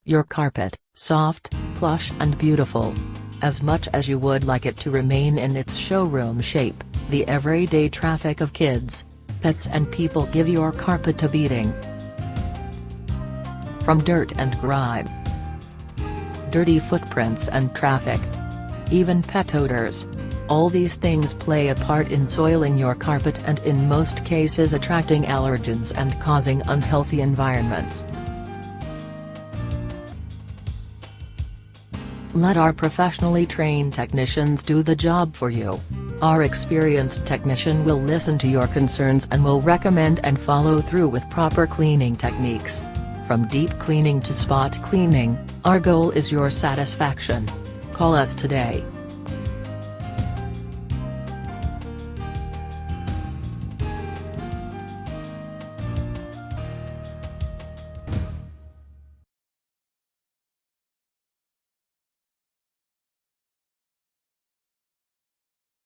Your carpet, soft, plush and beautiful. As much as you would like it to remain in its showroom shape, the everyday traffic of kids, pets and people give your carpet a beating. From dirt and grime, dirty footprints and traffic, even pet odors, all these things play a part in soiling your carpet and in most cases attracting allergens and causing unhealthy environments. Let our professionally trained technicians do the job for you. Our experienced technician will listen to your concerns and will recommend and follow through with proper cleaning techniques. From deep cleaning to spot cleaning, our goal is your satisfaction. Call us today.